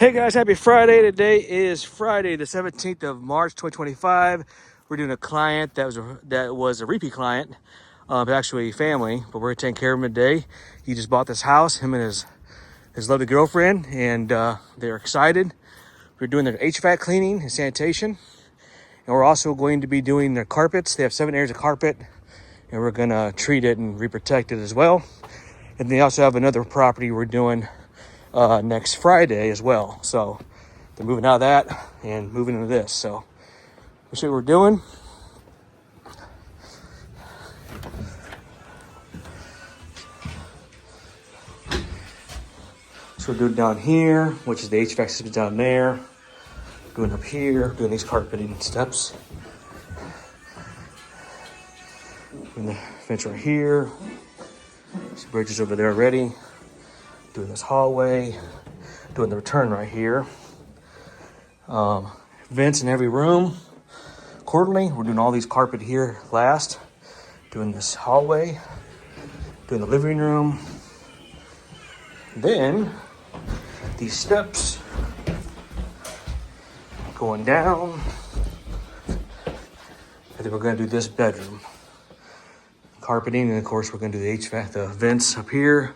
Hey guys, happy Friday. Today is Friday, the 17th of March, 2025. We're doing a client that was a repeat client, actually family, but we're taking care of him today. He just bought this house, him and his lovely girlfriend, and they're excited. We're doing their HVAC cleaning and sanitation, and we're also going to be doing their carpets. They have 7 areas of carpet, and we're gonna treat it and reprotect it as well. And they also have another property we're doing next Friday as well. So they're moving out of that and moving into this. So let's see what we're doing. So we're doing down here, which is the HVAC system down there. Going up here, doing these carpeting steps. Doing the fence right here. Some bridges over there already. Doing this hallway, doing the return right here. Vents in every room. Quarterly, we're doing all these carpet here last. Doing this hallway, doing the living room. Then, these steps going down. And then we're gonna do this bedroom. Carpeting, and of course we're gonna do the HVAC, the vents up here.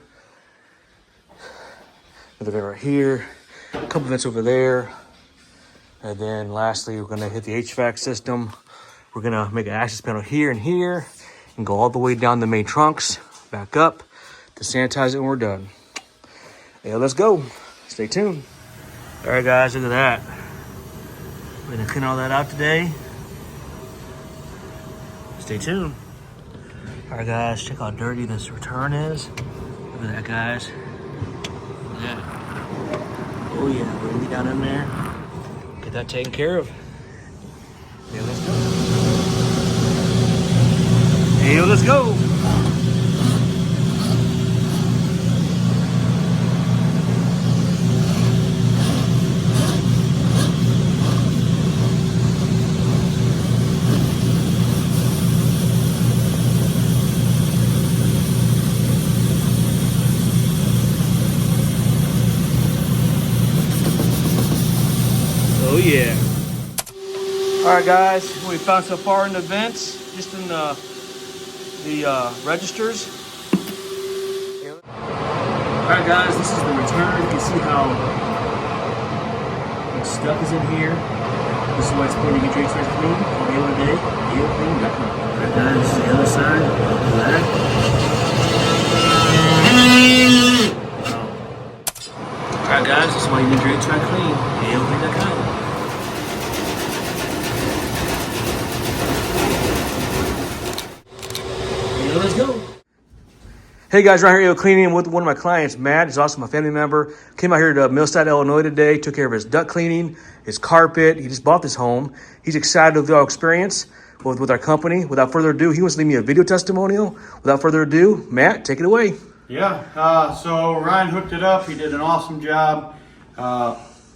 Another vent right here, a couple vents over there. And then lastly, we're gonna hit the HVAC system. We're gonna make an access panel here and here and go all the way down the main trunks, back up to sanitize it when we're done. Yeah, let's go. Stay tuned. All right, guys, look at that. We're gonna clean all that out today. Stay tuned. All right, guys, check how dirty this return is. Look at that, guys. Yeah. Oh yeah, we're gonna be down in there. Get that taken care of. Yeah, let's go. Hey, let's go. Oh yeah. All right, guys, what we found so far in the vents, just in the registers. All right, guys, this is the return. You can see how much stuff is in here. This is why it's important to get your HVAC clean all day, every day. 𝐬𝐝𝐫𝐞. All right, guys, this is the other side. Look at that. Wow. All right, guys, this is why you need your HVAC clean. 𝐬𝐝𝐫𝐞. Let's go. Hey guys, right here cleaning with one of my clients, Matt. He's also my family member. Came out here to Millside, Illinois today. Took care of his duct cleaning, his carpet. He just bought this home. He's excited with our experience with our company. Without further ado, he wants to leave me a video testimonial. Without further ado, Matt, take it away. Yeah, so Ryan hooked it up. He did an awesome job.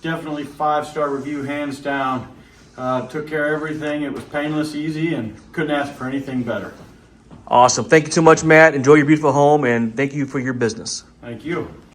Definitely 5-star review, hands down. Took care of everything. It was painless, easy, and couldn't ask for anything better. Awesome. Thank you so much, Matt. Enjoy your beautiful home, and thank you for your business. Thank you.